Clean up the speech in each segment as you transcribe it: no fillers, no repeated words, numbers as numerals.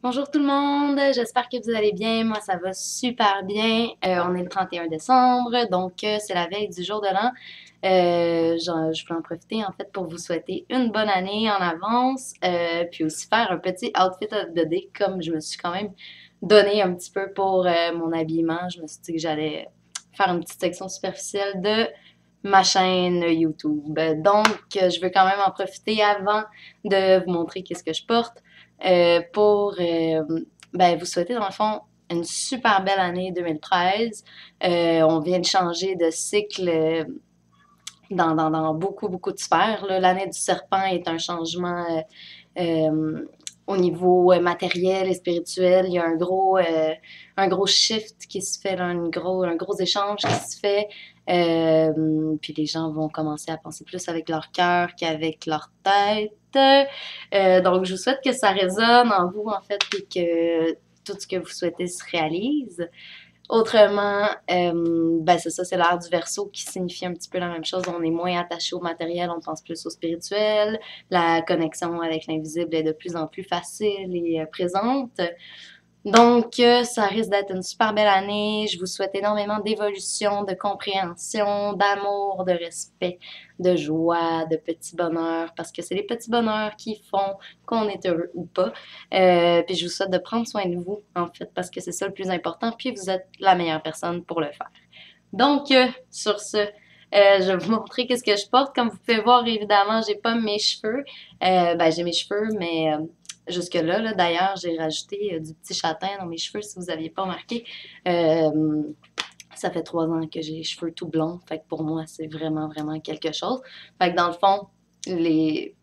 Bonjour tout le monde, j'espère que vous allez bien. Moi, ça va super bien. On est le 31 décembre, donc c'est la veille du jour de l'an. Je peux en profiter en fait pour vous souhaiter une bonne année en avance, puis aussi faire un petit outfit of the day comme je me suis quand même donné un petit peu pour mon habillement. Je me suis dit que j'allais faire une petite section superficielle de ma chaîne YouTube. Donc, je veux quand même en profiter avant de vous montrer qu'est-ce que je porte pour vous souhaiter dans le fond une super belle année 2013. On vient de changer de cycle dans beaucoup, beaucoup de sphères. L'année du serpent est un changement au niveau matériel et spirituel. Il y a un gros shift qui se fait, là, un gros échange qui se fait. Puis les gens vont commencer à penser plus avec leur cœur qu'avec leur tête. Donc, je vous souhaite que ça résonne en vous, en fait, et que tout ce que vous souhaitez se réalise. Autrement, c'est ça, c'est l'ère du Verseau qui signifie un petit peu la même chose. On est moins attaché au matériel, on pense plus au spirituel. La connexion avec l'invisible est de plus en plus facile et présente. Donc, ça risque d'être une super belle année. Je vous souhaite énormément d'évolution, de compréhension, d'amour, de respect, de joie, de petits bonheurs, parce que c'est les petits bonheurs qui font qu'on est heureux ou pas. Puis je vous souhaite de prendre soin de vous, en fait, parce que c'est ça le plus important, puis vous êtes la meilleure personne pour le faire. Donc, sur ce, je vais vous montrer qu'est-ce que je porte. Comme vous pouvez voir, évidemment, j'ai pas mes cheveux. J'ai mes cheveux, mais jusque-là, là, d'ailleurs, j'ai rajouté du petit châtain dans mes cheveux, si vous n'aviez pas remarqué. Ça fait 3 ans que j'ai les cheveux tout blonds. Fait que pour moi, c'est vraiment, vraiment quelque chose. Fait que dans le fond, les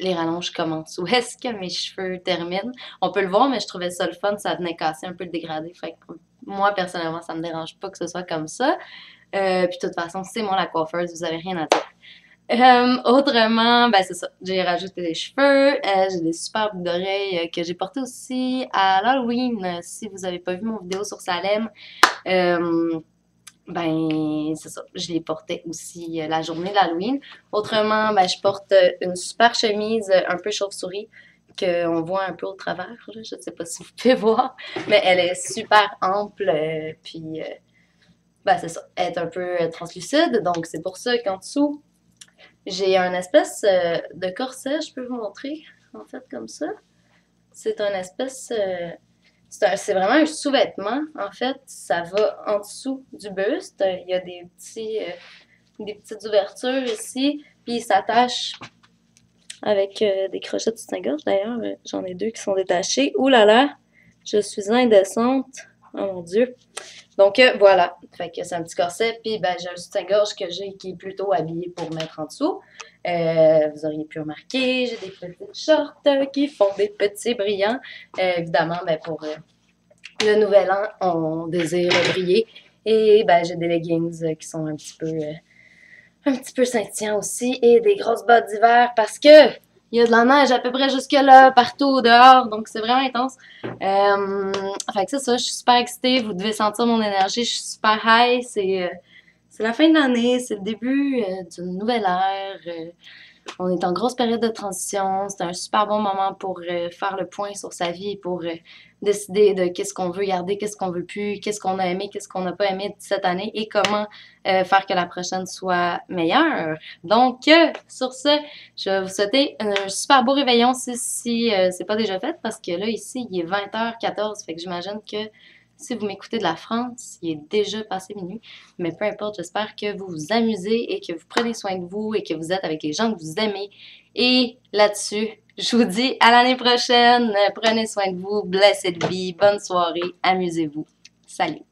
rallonges commencent. Où est-ce que mes cheveux terminent? On peut le voir, mais je trouvais ça le fun. Ça venait casser un peu le dégradé. Fait que moi, personnellement, ça me dérange pas que ce soit comme ça. Puis de toute façon, c'est moi la coiffeuse, vous avez rien à dire. Autrement, c'est ça. J'ai rajouté des cheveux. J'ai des super boucles d'oreilles que j'ai portées aussi à l'Halloween. Si vous avez pas vu mon vidéo sur Salem, c'est ça. Je les portais aussi la journée de l'Halloween. Autrement, je porte une super chemise un peu chauve-souris qu'on voit un peu au travers. Là. Je ne sais pas si vous pouvez voir, mais elle est super ample. C'est ça. Elle est un peu translucide. Donc, c'est pour ça qu'en dessous, j'ai un espèce de corset. Je peux vous montrer, en fait, comme ça. C'est un espèce... c'est vraiment un sous-vêtement, en fait. Ça va en dessous du buste. Il y a des petites ouvertures ici. Puis il s'attache avec des crochets de soutien-gorge. D'ailleurs, j'en ai 2 qui sont détachés. Ouh là là, je suis indécente. Oh mon Dieu. Donc voilà. Fait que c'est un petit corset. Puis j'ai un soutien-gorge que j'ai qui est plutôt habillé pour mettre en dessous. Vous auriez pu remarquer, j'ai des petites shorts qui font des petits brillants. Évidemment, pour le nouvel an, on désire briller. Et j'ai des leggings qui sont un petit peu scintillants aussi. Et des grosses bottes d'hiver parce que il y a de la neige à peu près jusque là, partout dehors. Donc c'est vraiment intense. Fait que c'est ça, je suis super excitée. Vous devez sentir mon énergie. Je suis super high. C'est la fin de l'année. C'est le début d'une nouvelle ère. On est en grosse période de transition. C'est un super bon moment pour faire le point sur sa vie, pour décider de qu'est-ce qu'on veut garder, qu'est-ce qu'on veut plus, qu'est-ce qu'on a aimé, qu'est-ce qu'on n'a pas aimé cette année et comment faire que la prochaine soit meilleure. Donc, sur ce, je vais vous souhaiter un super beau réveillon si c'est pas déjà fait parce que là, ici, il est 20h14, fait que j'imagine que si vous m'écoutez de la France, il est déjà passé minuit, mais peu importe, j'espère que vous vous amusez et que vous prenez soin de vous et que vous êtes avec les gens que vous aimez. Et là-dessus, je vous dis à l'année prochaine, prenez soin de vous, blessed be, bonne soirée, amusez-vous. Salut!